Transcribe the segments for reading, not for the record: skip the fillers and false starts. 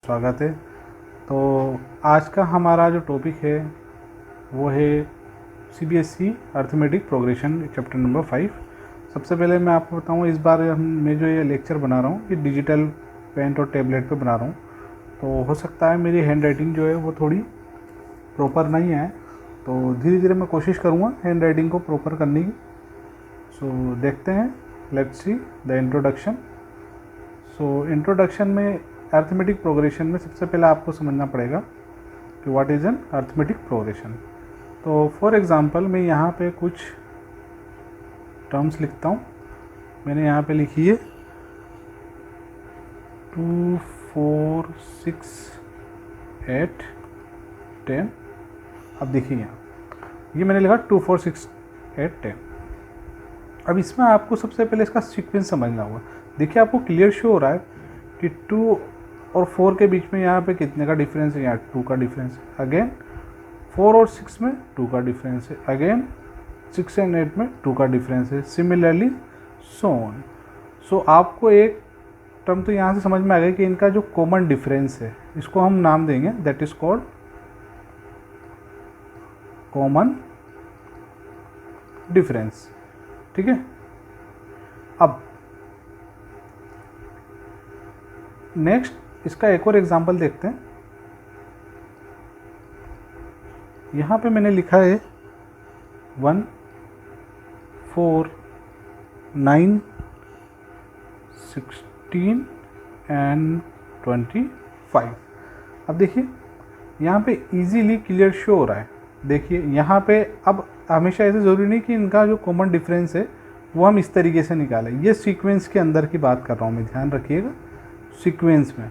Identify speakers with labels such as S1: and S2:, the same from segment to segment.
S1: स्वागत है। तो आज का हमारा जो टॉपिक है वो है CBSE arithmetic progression chapter number 5। सबसे पहले मैं आपको बताऊँ, इस बार मैं जो ये लेक्चर बना रहा हूँ ये डिजिटल पेन और टैबलेट पे बना रहा हूँ, तो हो सकता है मेरी हैंड राइटिंग जो है वो थोड़ी प्रॉपर नहीं है, तो धीरे धीरे मैं कोशिश करूँगा हैंड राइटिंग को प्रॉपर करने की। सो देखते हैं, let's see the introduction. So introduction में अर्थमेटिक प्रोग्रेशन में सबसे पहले आपको समझना पड़ेगा कि what is an arithmetic progression. तो फॉर एग्ज़ाम्पल मैं यहाँ पे कुछ टर्म्स लिखता हूँ। मैंने यहाँ पे लिखी है 2, 4, 6, 8, 10। अब देखिए यहाँ ये मैंने लिखा 2, 4, 6, 8, 10। अब इसमें आपको सबसे पहले इसका सीक्वेंस समझना होगा। देखिए आपको क्लियर शो हो रहा है कि 2 और 4 के बीच में यहाँ पे कितने का डिफरेंस है, यहाँ 2 का डिफरेंस है। अगेन 4 और 6 में 2 का डिफरेंस है। अगेन 6 एंड 8 में 2 का डिफरेंस है। Similarly so on. सो आपको एक टर्म तो यहाँ से समझ में आ गया कि इनका जो कॉमन डिफरेंस है इसको हम नाम देंगे, that is called common difference. ठीक है। अब नेक्स्ट इसका एक और एग्जांपल देखते हैं। यहाँ पे मैंने लिखा है 1, 4, 9, 16 एंड 25। अब देखिए यहाँ पे इजीली क्लियर शो हो रहा है। देखिए यहाँ पे अब हमेशा ऐसे ज़रूरी नहीं कि इनका जो कॉमन डिफरेंस है वो हम इस तरीके से निकालें। ये सीक्वेंस के अंदर की बात कर रहा हूँ मैं, ध्यान रखिएगा सीक्वेंस में।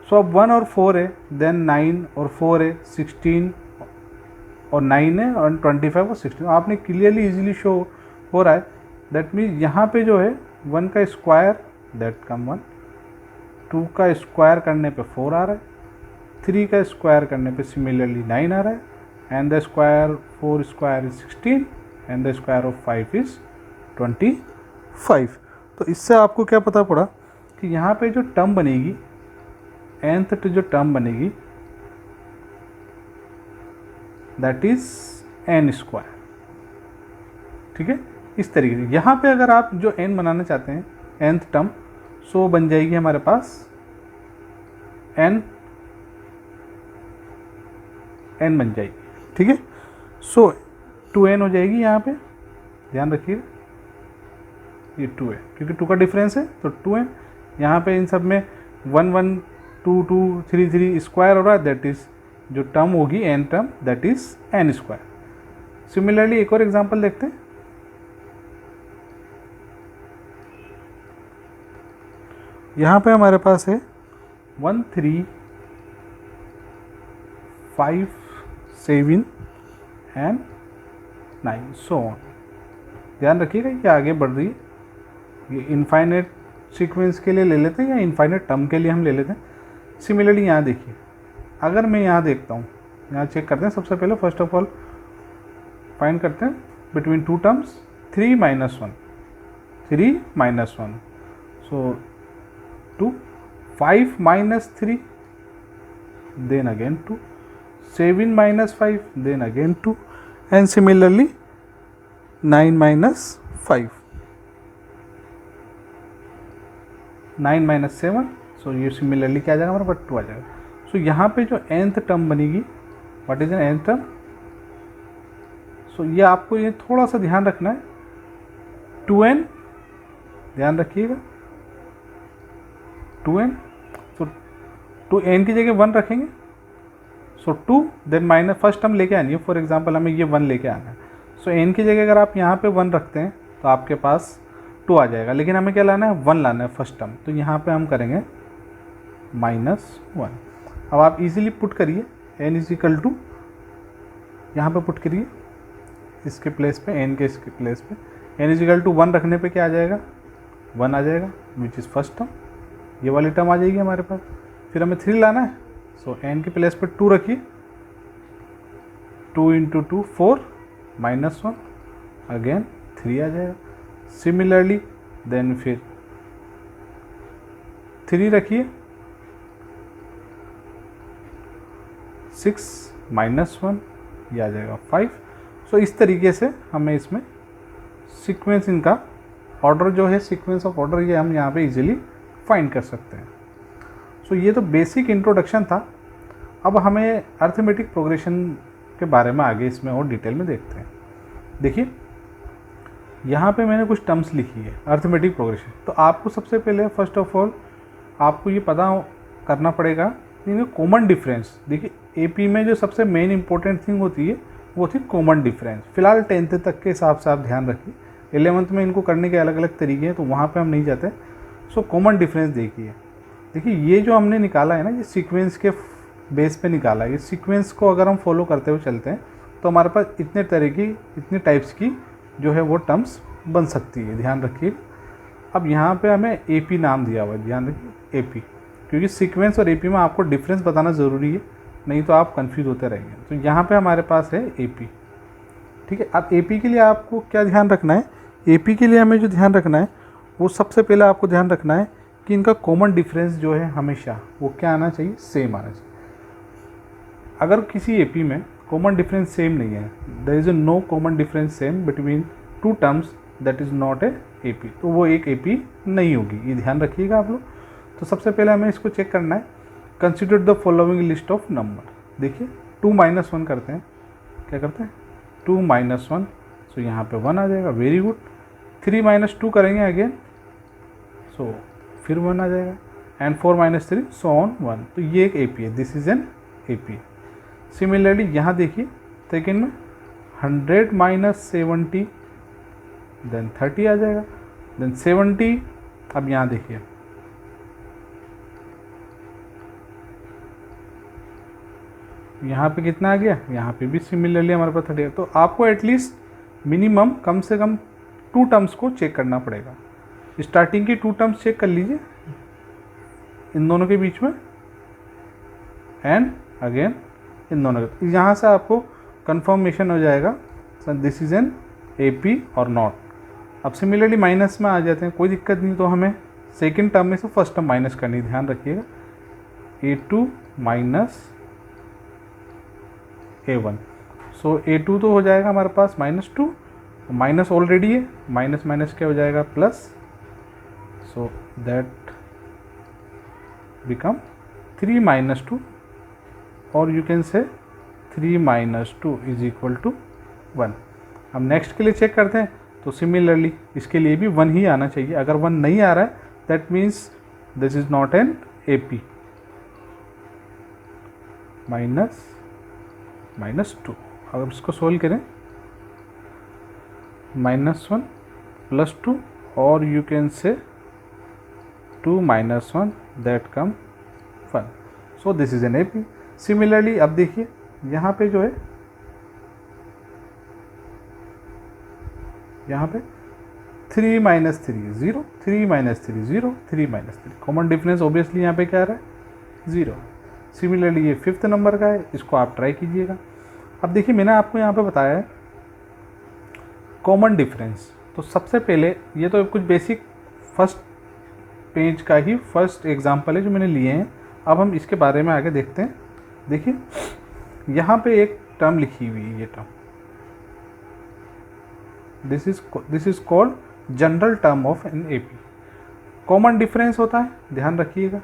S1: सो अब 1 और 4 है, देन 9 और 4 है, 16 और 9 है, और 25 और 16। आपने क्लियरली इजीली शो हो रहा है। दैट मीन्स यहाँ पे जो है 1 का स्क्वायर दैट कम 1, 2 का स्क्वायर करने पे 4 आ रहा है, 3 का स्क्वायर करने पे सिमिलरली 9 आ रहा है, and the square 4 square is 16 and the square of 5 is 25। तो इससे आपको क्या पता पड़ा कि यहाँ पे जो टर्म बनेगी, nth जो टर्म बनेगी दैट इज n स्क्वायर। ठीक है, इस तरीके से यहाँ पे अगर आप जो n बनाना चाहते हैं nth टर्म, सो बन जाएगी हमारे पास n बन जाएगी। ठीक है, सो 2n हो जाएगी यहाँ पे, ध्यान रखिए ये 2 है क्योंकि 2 का डिफरेंस है, तो 2n। यहाँ पे इन सब में 1, 1, 2, 2, 3, 3 स्क्वायर हो रहा है, दैट इज जो टर्म होगी n term that is n square. Similarly एक और एग्जांपल देखते हैं। यहाँ पे हमारे पास है 1, 3, 5, 7 एंड 9 सो ऑन। ध्यान रखिएगा ये आगे बढ़ रही है। ये इनफाइनाइट सीक्वेंस के लिए ले लेते हैं या इनफाइनाइट टर्म के लिए हम ले लेते हैं। सिमिलरली यहाँ देखिए, अगर मैं यहाँ देखता हूँ, यहाँ चेक करते हैं। सबसे पहले फर्स्ट ऑफ ऑल फाइंड करते हैं between 2 terms 3 - 1, 3 - 1, so 2, 5 - 3, then again 2, 7 - 5, then again 2, and similarly 9 - 5, 9 - 7, सो ये सिमिलरली क्या आ जाएगा हमारे पास 2 आ जाएगा। सो यहाँ पे जो nth टर्म बनेगी, what is an nth term, so ये आपको ये थोड़ा सा ध्यान रखना है। 2n, ध्यान रखिएगा 2n, सो 2n की जगह 1 रखेंगे, सो 2, देन माइनस फर्स्ट टर्म लेके आनी है। फॉर एग्जांपल हमें ये 1 लेके आना है, सो n की जगह अगर आप यहाँ पे 1 रखते हैं तो आपके पास 2 आ जाएगा, लेकिन हमें क्या लाना है, 1 लाना है फर्स्ट टर्म। तो यहाँ पे हम करेंगे -1। अब आप इजीली पुट करिए n इज इक्वल टू, यहाँ पे पुट करिए इसके प्लेस पे, n के इसके प्लेस पे, n इज इक्वल टू 1 रखने पे क्या आ जाएगा, 1 आ जाएगा विच इज़ फर्स्ट टर्म। ये वाली टर्म आ जाएगी हमारे पास। फिर हमें 3 लाना है, सो n के प्लेस पे 2 रखिए, 2 × 2 4 -1, अगेन 3 आ जाएगा। सिमिलरली देन फिर 3 रखिए, 6 माइनस 1 ये आ जाएगा 5। सो इस तरीके से हमें इसमें सीक्वेंस, इनका ऑर्डर जो है, सीक्वेंस ऑफ ऑर्डर, ये हम यहाँ पे इजीली फाइंड कर सकते हैं। सो ये तो बेसिक इंट्रोडक्शन था। अब हमें अर्थमेटिक प्रोग्रेशन के बारे में आगे इसमें और डिटेल में देखते हैं। देखिए यहाँ पे मैंने कुछ टर्म्स लिखी है अर्थमेटिक प्रोग्रेशन। तो आपको सबसे पहले फर्स्ट ऑफ ऑल आपको ये पता करना पड़ेगा इनका कॉमन डिफरेंस। देखिए एपी में जो सबसे मेन इंपॉर्टेंट थिंग होती है वो थी कॉमन डिफरेंस। फिलहाल 10th तक के हिसाब से आप ध्यान रखिए, 11th में इनको करने के अलग अलग तरीके हैं तो वहाँ पे हम नहीं जाते। सो कॉमन डिफरेंस देखिए ये जो हमने निकाला है ना, ये सीक्वेंस के बेस पे निकाला है। ये सीक्वेंस को अगर हम फॉलो करते हुए चलते हैं तो हमारे पास इतने टाइप्स की जो है वो टर्म्स बन सकती है, ध्यान रखिए। अब यहाँ पे हमें एपी नाम दिया हुआ है, ध्यान रखिए एपी, क्योंकि सीक्वेंस और एपी में आपको डिफरेंस बताना ज़रूरी है, नहीं तो आप कंफ्यूज होते रहेंगे। तो यहाँ पे हमारे पास है एपी, ठीक है। अब एपी के लिए आपको क्या ध्यान रखना है, एपी के लिए हमें जो ध्यान रखना है वो सबसे पहले आपको ध्यान रखना है कि इनका कॉमन डिफरेंस जो है हमेशा वो क्या आना चाहिए, सेम आना चाहिए। अगर किसी एपी में कॉमन डिफरेंस सेम नहीं है, there is no common difference same between two terms, that is not a AP, तो वो एक एपी नहीं होगी, ये ध्यान रखिएगा आप लोग। तो सबसे पहले हमें इसको चेक करना है। Consider the following list of number. देखिए 2 - 1 करते हैं, क्या करते हैं 2 - 1, सो यहाँ पे 1 आ जाएगा, वेरी गुड। 3 - 2 करेंगे अगेन, सो फिर 1 आ जाएगा, एंड 4 - 3 सो ऑन 1। तो ये एक एपी है, this is an AP. Similarly यहाँ देखिए सेकेंड में 100 - 70 देन 30 आ जाएगा, देन 70। अब यहाँ देखिए यहाँ पे कितना आ गया, यहाँ पे भी सिमिलरली हमारे पास 30 है। तो आपको एटलीस्ट मिनिमम कम से कम 2 टर्म्स को चेक करना पड़ेगा। स्टार्टिंग की 2 टर्म्स चेक कर लीजिए इन दोनों के बीच में, एंड अगेन इन दोनों के, यहाँ से आपको कंफर्मेशन हो जाएगा sir this is an AP और नॉट। अब सिमिलरली माइनस में आ जाते हैं, कोई दिक्कत नहीं, तो हमें सेकेंड टर्म में से फर्स्ट टर्म माइनस करनी, ध्यान रखिएगा। A2 minus A1, so A2 तो हो जाएगा हमारे पास -2, माइनस ऑलरेडी है, माइनस माइनस क्या हो जाएगा प्लस, सो दैट बिकम 3 - 2, और यू कैन से 3 - 2 इज इक्वल टू 1। हम नेक्स्ट के लिए चेक करते हैं, तो सिमिलरली इसके लिए भी 1 ही आना चाहिए। अगर 1 नहीं आ रहा है that means this is not an AP. -2, अगर इसको सोल्व करें -1 + 2, और यू कैन से 2 - 1 that come 1, so this is an AP. Similarly अब देखिए यहाँ पे जो है, यहाँ पे 3 - 3 0, 3 - 3 0, 3 - 3, कॉमन डिफरेंस ऑब्वियसली यहाँ पे क्या आ रहा है 0। सिमिलरली ये 5th नंबर का है, इसको आप ट्राई कीजिएगा। अब देखिए मैंने आपको यहाँ पे बताया है कॉमन डिफरेंस। तो सबसे पहले ये तो कुछ बेसिक फर्स्ट पेज का ही फर्स्ट एग्जांपल है जो मैंने लिए हैं। अब हम इसके बारे में आगे देखते हैं। देखिए यहाँ पे एक टर्म लिखी हुई है, ये term this is called general term of an AP. Common difference होता है, ध्यान रखिएगा,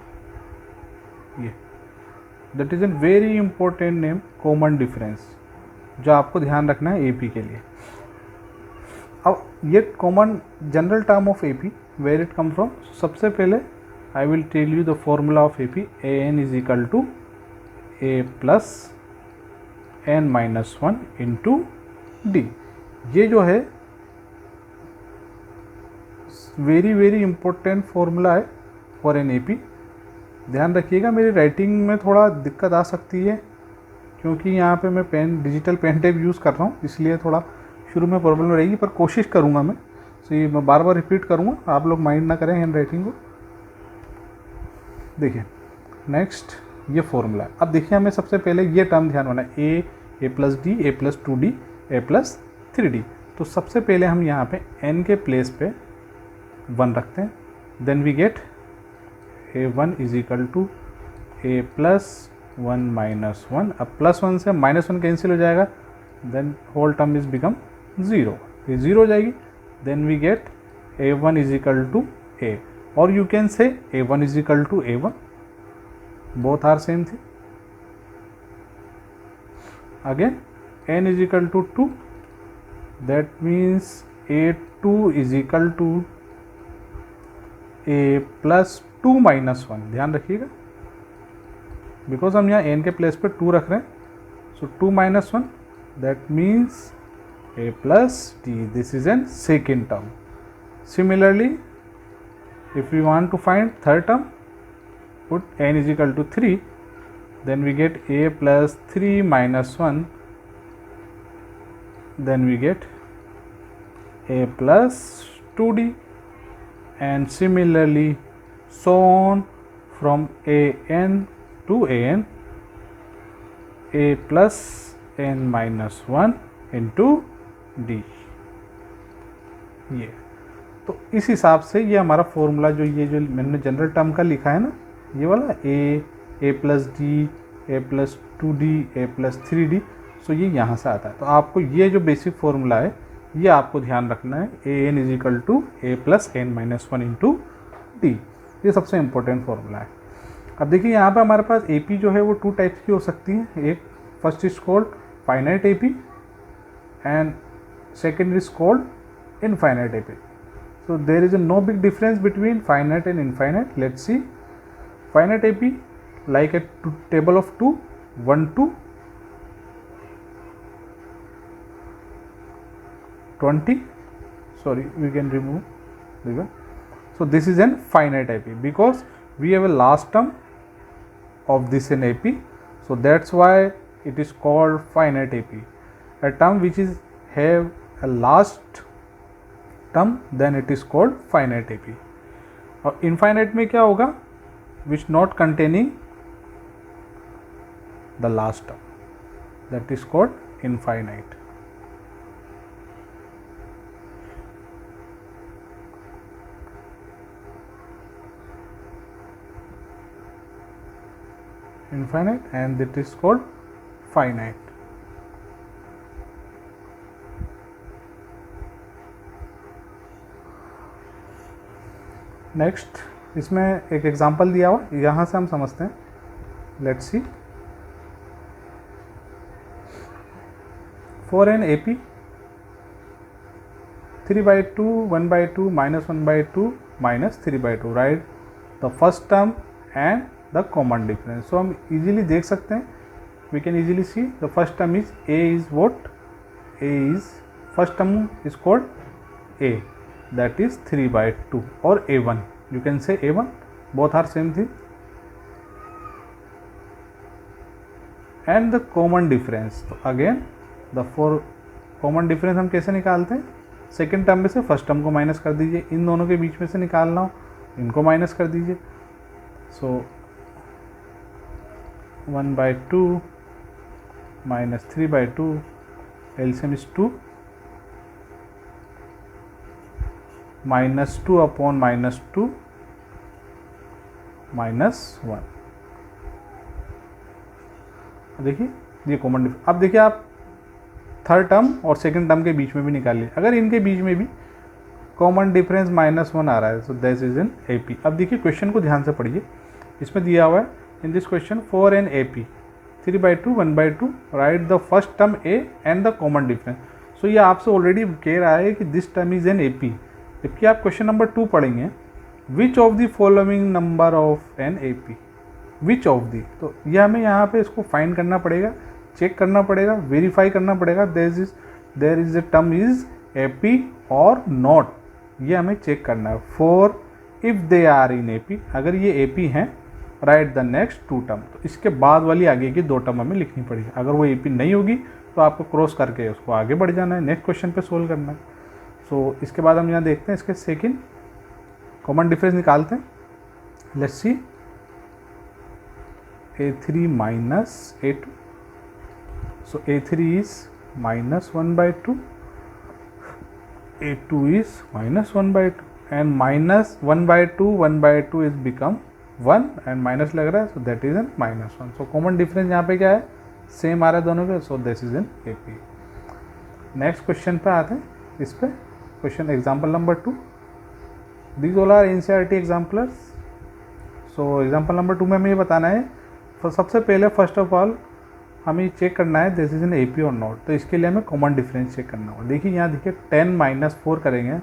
S1: ये that is an very important name, common difference, जो आपको ध्यान रखना है एपी के लिए। अब ये common general term of AP where it come from, सबसे पहले I will tell you the formula of AP. an is equal to a plus n - 1 into D. ये जो है वेरी वेरी इंपॉर्टेंट फॉर्मूला है फॉर एन एपी। ध्यान रखिएगा मेरी writing में थोड़ा दिक्कत आ सकती है, क्योंकि यहाँ पे मैं डिजिटल पेन टेप यूज़ कर रहा हूँ, इसलिए थोड़ा शुरू में प्रॉब्लम रहेगी, पर कोशिश करूँगा मैं। तो ये मैं बार बार रिपीट करूँगा, आप लोग माइंड ना करें हैंड राइटिंग को। देखिए नेक्स्ट ये फॉर्मूला है। अब देखिए हमें सबसे पहले ये टर्म ध्यान होना है, a + d, a + 2d, a + 3d। तो सबसे पहले हम यहाँ पे n के प्लेस पे 1 रखते हैं, then we get a1 is equal to a plus 1 minus 1। अब प्लस 1 से माइनस 1 कैंसिल हो जाएगा, then whole term is become 0, ये 0 हो जाएगी। Then we get a1 is equal to a, और you can say a1 is equal to a1, both are same थी। Again n is equal to 2, that means a2 is equal to a plus 2 minus 1। ध्यान रखिएगा, because हम यहाँ n के place पे 2 रख रहे हैं, सो 2 minus 1 that means a plus t, this is an second term. Similarly, if we want to find third term, put n is equal to 3, then we get a plus 3 minus 1, then we get a plus 2d, and similarly so on from an to an, a plus n minus 1 into d। ये तो इस हिसाब से ये हमारा formula जो मैंने general term का लिखा है ना, ये वाला a plus D, a plus 2d, a plus 3d, सो ये यहाँ से आता है। तो आपको ये जो बेसिक फॉर्मूला है ये आपको ध्यान रखना है, a n is equal to a plus n minus 1 into D, ये सबसे इम्पोर्टेंट फॉर्मूला है। अब देखिए यहाँ पे हमारे पास AP जो है वो 2 टाइप्स की हो सकती है। एक first is called finite AP and second is called infinite AP. So there is no big difference between finite and infinite. Let's see. Finite AP like a table of 2, 1 to 20. Sorry, we can remove. So this is an finite AP because we have a last term of this in AP. So that's why it is called finite AP. A term which is have a last term, then it is called finite AP. और infinite में क्या होगा, which not containing the last term, that is called infinite. Infinite and that is called finite. Next इसमें एक example दिया हुआ, यहाँ से हम समझते हैं। Let's see, for an AP 3/2, 1/2, -1/2, -3/2, write the first term and the common difference. So हम इजीली देख सकते हैं, we can easily see the first term is a is what, a is first term is called a, that is 3/2, or a1, you can say a1, both are same thing, and the common difference. तो again the for common difference हम कैसे निकालते हैं, second term में से first term को minus कर दीजिए, इन दोनों के बीच में से निकालना हो इनको माइनस कर दीजिए। सो 1/2 minus 3/2, LCM is 2, -2 upon -2 -1। देखिए ये कॉमन डिफरेंस। अब देखिए आप थर्ड टर्म और सेकंड टर्म के बीच में भी निकालिए, अगर इनके बीच में भी कॉमन डिफरेंस -1 आ रहा है, so this is an AP। अब देखिए क्वेश्चन को ध्यान से पढ़िए, इसमें दिया हुआ है in this question for an AP 3/2, 1/2, right the first term A and the common difference. So ये आपसे ऑलरेडी कह रहा है कि this term is an AP। जबकि आप क्वेश्चन नंबर 2 पढ़ेंगे, which of the following number of an AP, which of the, तो ये हमें यहाँ पे इसको फाइंड करना पड़ेगा, चेक करना पड़ेगा, वेरीफाई करना पड़ेगा, there is a term is AP और नॉट, ये हमें चेक करना है। For if they are in AP, अगर ये AP हैं, राइट द नेक्स्ट 2 टर्म, तो इसके बाद वाली आगे की 2 टर्म हमें लिखनी पड़ेगी। अगर वो AP नहीं होगी तो आपको क्रॉस करके उसको आगे बढ़ जाना है, नेक्स्ट क्वेश्चन पे सोल्व करना है। सो इसके बाद हम यहाँ देखते हैं इसके सेकेंड कॉमन डिफरेंस निकालते हैं। Let's C, A3 minus A2, so A3 is -1/2 a2 is minus 1/2 and minus 1/2 1/2 is become 1 and minus लग रहा है, so that is in -1. so common difference यहाँ पे क्या है, सेम आ रहा है दोनों के, so this is in AP. Next question पे आते हैं, इस पे question example number 2. These all are NCERT exemplars. So example number 2 में हमें ये बताना है, सबसे पहले फर्स्ट ऑफ ऑल हमें चेक करना है दिस इज इन AP और नॉट. तो इसके लिए हमें कॉमन डिफरेंस चेक करना होगा. देखिए यहाँ देखिए 10 - 4 करेंगे,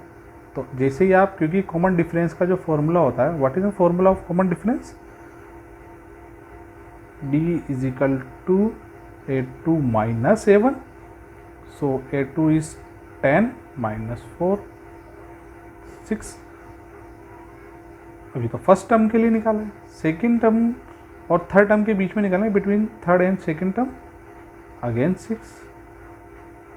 S1: तो जैसे ही आप, क्योंकि कॉमन डिफरेंस का जो फॉर्मूला होता है, what is the formula of common difference, D is equal to A2 - A1. So A2 is 10 - 4 6. अभी तो फर्स्ट टर्म के लिए निकाला है, सेकेंड टर्म और थर्ड टर्म के बीच में निकालना है, between third and second term. Again 6,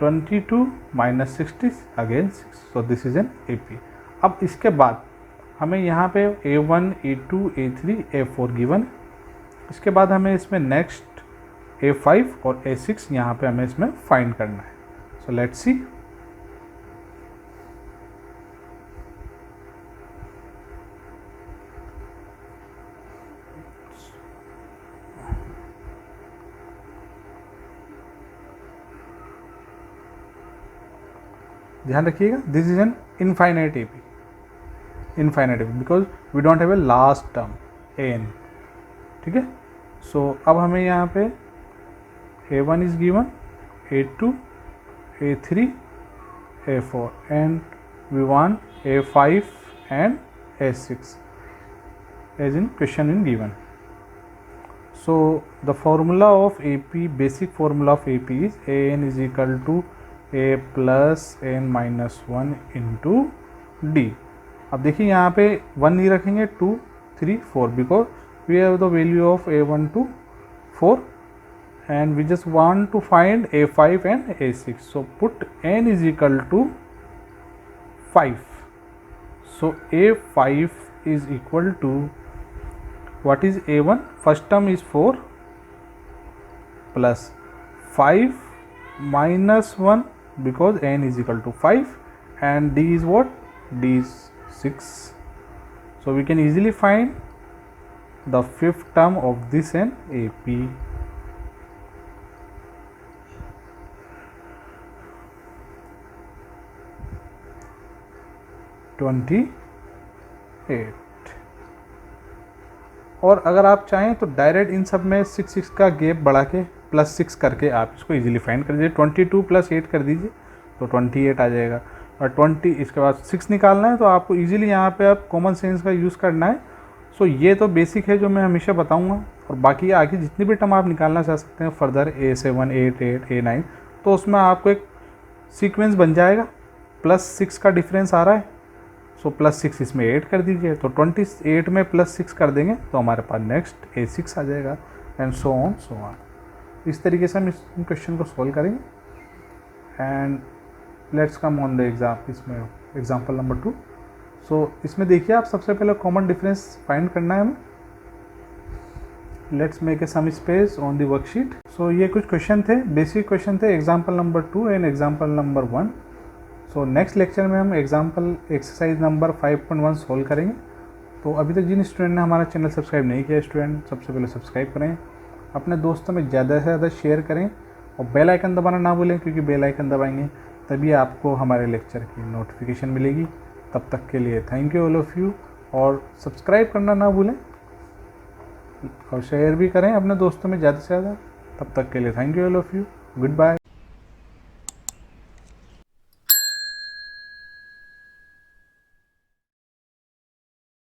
S1: 22 - 60 again 6. So this is an AP. अब इसके बाद हमें यहाँ पे A1 A2 A3 A4 given. इसके बाद हमें इसमें नेक्स्ट A5 और A6 यहाँ पे हमें इसमें फाइंड करना है. So let's see. ध्यान रखिएगा, this is an infinite AP, infinite AP because we don't have a last term an. ठीक है. सो अब हमें यहाँ पे A1 is given, A2 A3 A4 and we want A5 and A6 as in question in given. So the formula of AP, basic formula of AP is an is equal to A plus n - 1 into D. अब देखिए यहाँ पे 1 नहीं रखेंगे, 2 3 4 because we have the value of A1 to 4 and we just want to find A5 and A6. so put n is equal to 5. so A5 is equal to, what is A1, first term is 4 plus 5 minus 1 because n is equal to 5 and D is what, D is 6. so we can easily find the fifth term of this in AP. (28). और अगर आप चाहें तो direct इन सब में 6 का gap बढ़ा के +6 करके आप इसको इजीली फाइंड कर दीजिए. 22 + 8 कर दीजिए तो 28 आ जाएगा. और 20 इसके बाद 6 निकालना है, तो आपको इजीली यहाँ पे आप कॉमन सेंस का यूज़ करना है. सो ये तो बेसिक है जो मैं हमेशा बताऊँगा, और बाकी आगे जितनी भी टर्म आप निकालना चाह सकते हैं फर्दर A7 A8 A9, तो उसमें आपको एक सीक्वेंस बन जाएगा. +6 का डिफरेंस आ रहा है, सो +6 इसमें 8 कर दीजिए, तो 28 में +6 कर देंगे तो हमारे पास नेक्स्ट A6 आ जाएगा and so on so on. इस तरीके से हम इस क्वेश्चन को सॉल्व करेंगे. And let's come on the exam, इसमें एग्जाम्पल नंबर 2. सो इसमें देखिए आप सबसे पहले कॉमन डिफरेंस फाइंड करना है हमें. Let's make a some space on the worksheet. So ये कुछ क्वेश्चन थे, बेसिक क्वेश्चन थे, example number 2 and example number 1. So next lecture में हम एग्जाम्पल एक्सरसाइज नंबर 5.1 सॉल्व करेंगे. तो अभी तक जिन स्टूडेंट ने हमारा चैनल सब्सक्राइब नहीं किया, स्टूडेंट सबसे पहले सब्सक्राइब करें, अपने दोस्तों में ज़्यादा से ज़्यादा शेयर करें और बेल आइकन दबाना ना भूलें, क्योंकि बेल आइकन दबाएंगे तभी आपको हमारे लेक्चर की नोटिफिकेशन मिलेगी. तब तक के लिए thank you all of you, और सब्सक्राइब करना ना भूलें और शेयर भी करें अपने दोस्तों में ज़्यादा से ज़्यादा. तब तक के लिए thank you all of you, good bye.